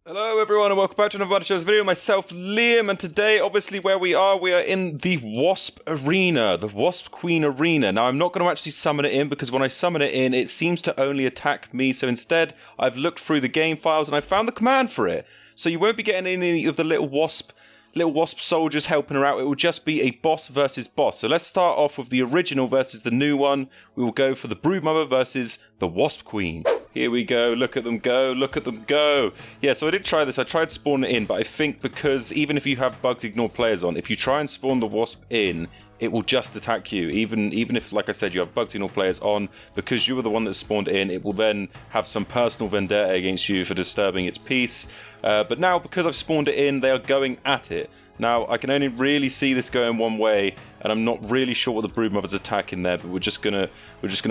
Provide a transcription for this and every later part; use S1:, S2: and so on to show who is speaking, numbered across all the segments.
S1: Hello everyone and welcome back to another MudderChudders video. Myself, Liam, and today, obviously, where we are in the Wasp Arena, the Wasp Queen Arena. Now, I'm not going to actually summon it in because when I summon it in, it seems to only attack me. So instead, I've looked through the game files and I found the command for it. So you won't be getting any of the little wasp soldiers helping her out. It will just be a boss versus boss. So let's start off with the original versus the new one. We will go for the Broodmother versus the Wasp Queen. Here we go, look at them go, look at them go. Yeah, so I did try this, I tried spawning it in, but I think because even if you have bugs ignore players on, if you try and spawn the wasp in, it will just attack you. Even if, like I said, you have bugs ignore players on, because you were the one that spawned in, it will then have some personal vendetta against you for disturbing its peace. But now, because I've spawned it in, they are going at it. Now, I can only really see this going one way, and I'm not really sure what the Broodmother's attacking there, but we're just gonna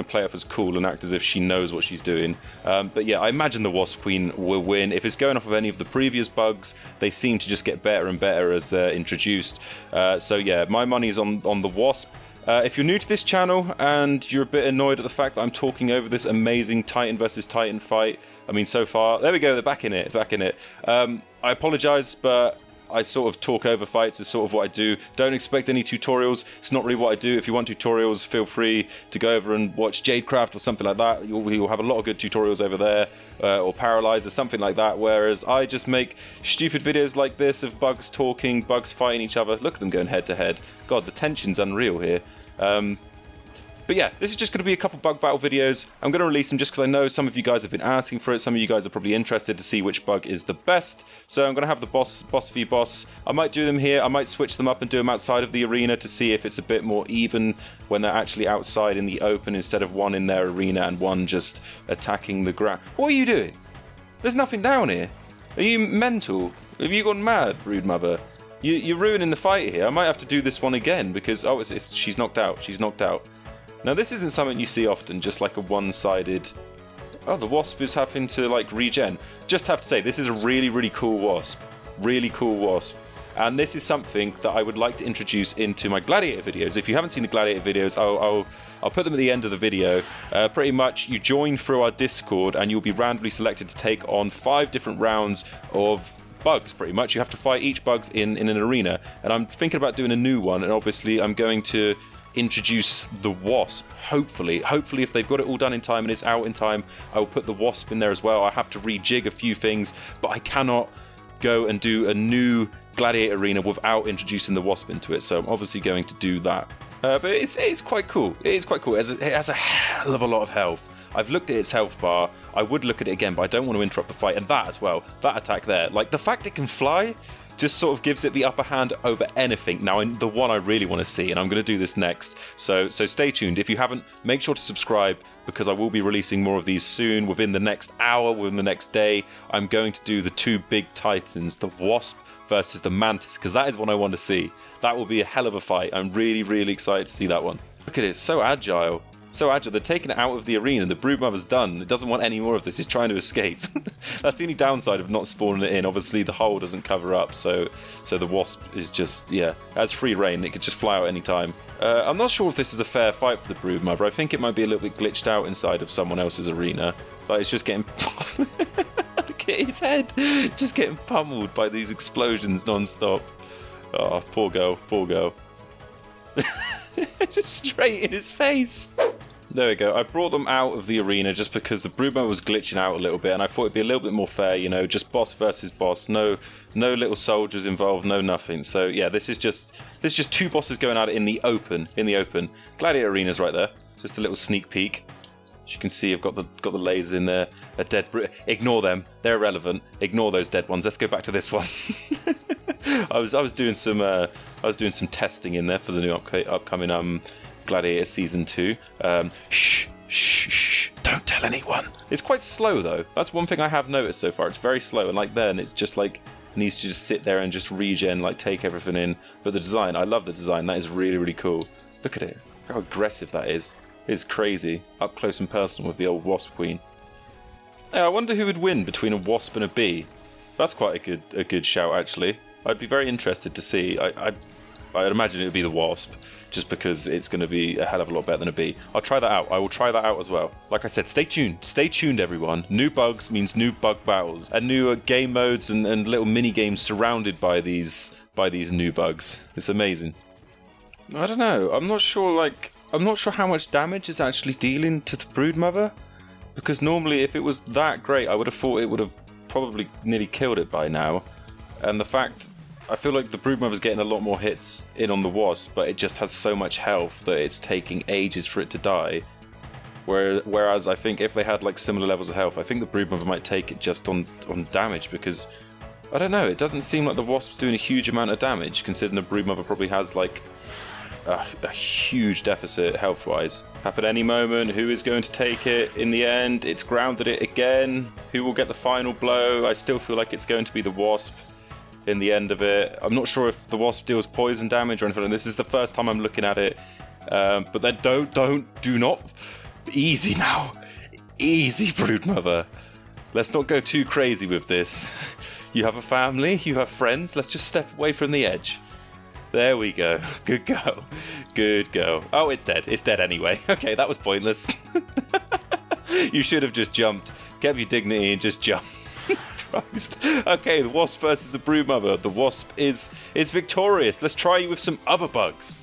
S1: play off as cool and act as if she knows what she's doing. But yeah, I imagine the Wasp Queen will win. If it's going off of any of the previous bugs, they seem to just get better and better as they're introduced. So yeah, my money's on the Wasp. If you're new to this channel and you're a bit annoyed at the fact that I'm talking over this amazing Titan versus Titan fight, I mean, so far, there we go, they're back in it. I apologise, but I sort of talk over fights is sort of what I do. Don't expect any tutorials. It's not really what I do. If you want tutorials, feel free to go over and watch Jadecraft or something like that. You'll have a lot of good tutorials over there, or Paralyze or something like that, whereas I just make stupid videos like this of bugs talking, bugs fighting each other. Look at them going head to head. God, the tension's unreal here. But yeah, this is just going to be a couple bug battle videos. I'm going to release them just because I know some of you guys have been asking for it. Some of you guys are probably interested to see which bug is the best. So I'm going to have the boss v boss. I might do them here. I might switch them up and do them outside of the arena to see if it's a bit more even when they're actually outside in the open instead of one in their arena and one just attacking the ground. What are you doing? There's nothing down here. Are you mental? Have you gone mad, Broodmother? You're ruining the fight here. I might have to do this one again because, oh, she's knocked out. She's knocked out. Now this isn't something you see often, just like a one-sided... Oh, the Wasp is having to, like, regen. Just have to say, this is a really, really cool Wasp. Really cool Wasp. And this is something that I would like to introduce into my Gladiator videos. If you haven't seen the Gladiator videos, I'll put them at the end of the video. Pretty much, you join through our Discord and you'll be randomly selected to take on 5 different rounds of bugs, pretty much. You have to fight each bugs in an arena. And I'm thinking about doing a new one, and obviously I'm going to introduce the Wasp. Hopefully if they've got it all done in time and it's out in time, I will put the Wasp in there as well. I have to rejig a few things, but I cannot go and do a new Gladiator arena without introducing the Wasp into it, so I'm obviously going to do that. But it's quite cool. It is quite cool. It has a hell of a lot of health. I've looked at its health bar. I would look at it again, but I don't want to interrupt the fight. And that as well, that attack there, like the fact it can fly just sort of gives it the upper hand over anything. Now, the one I really want to see, and I'm going to do this next, so stay tuned. If you haven't, make sure to subscribe, because I will be releasing more of these soon. Within the next hour, within the next day, I'm going to do the 2 big titans, the Wasp versus the Mantis, because that is what I want to see. That will be a hell of a fight. I'm really, really excited to see that one. Look at it, it's so agile. So agile, they're taking it out of the arena. The Broodmother's done. It doesn't want any more of this. It's trying to escape. That's the only downside of not spawning it in. Obviously, the hole doesn't cover up, so the Wasp is just, yeah, it has free reign. It could just fly out any time. I'm not sure if this is a fair fight for the Broodmother. I think it might be a little bit glitched out inside of someone else's arena. But it's just getting... Look at his head. Just getting pummeled by these explosions non-stop. Oh, poor girl, poor girl. Just straight in his face. There we go. I brought them out of the arena just because the Broodmother was glitching out a little bit, and I thought it'd be a little bit more fair, you know, just boss versus boss. No little soldiers involved, no nothing. So yeah, this is just 2 bosses going at it in the open. Gladiator arena's right there. Just a little sneak peek. As you can see, I've got the lasers in there. A dead ignore them. They're irrelevant. Ignore those dead ones. Let's go back to this one. I was doing some testing in there for the new upcoming Gladiator Season 2. Shh, don't tell anyone. It's quite slow though. That's one thing I have noticed so far. It's very slow, and like then it's just like it needs to just sit there and just regen, like take everything in. But the design, I love the design. That is really, really cool. Look at it. Look how aggressive that is. It's crazy. Up close and personal with the old Wasp Queen. Yeah, I wonder who would win between a Wasp and a Bee. That's quite a good shout actually. I'd be very interested to see. I I'd imagine it would be the Wasp, just because it's going to be a hell of a lot better than a bee. I'll try that out. I will try that out as well. Like I said, stay tuned. Stay tuned, everyone. New bugs means new bug battles, and new game modes and little mini games surrounded by these new bugs. It's amazing. I don't know. I'm not sure how much damage it's actually dealing to the Broodmother, because normally if it was that great, I would have thought it would have probably nearly killed it by now. And the fact, I feel like the Broodmother's getting a lot more hits in on the Wasp, but it just has so much health that it's taking ages for it to die. Whereas I think if they had like similar levels of health, I think the Broodmother might take it just on damage, because I don't know, it doesn't seem like the Wasp's doing a huge amount of damage, considering the Broodmother probably has like a huge deficit health-wise. Happen any moment. Who is going to take it in the end? It's grounded it again. Who will get the final blow? I still feel like it's going to be the Wasp in the end of it. I'm not sure if the Wasp deals poison damage or anything, and this is the first time I'm looking at it. But then do not. Easy now. Easy, Broodmother. Let's not go too crazy with this. You have a family, you have friends, let's just step away from the edge. There we go. Good go. Good go. Oh, it's dead. It's dead anyway. Okay, that was pointless. You should have just jumped. Kept your dignity and just jumped. Christ. Okay, the Wasp versus the Broodmother. The Wasp is victorious. Let's try you with some other bugs.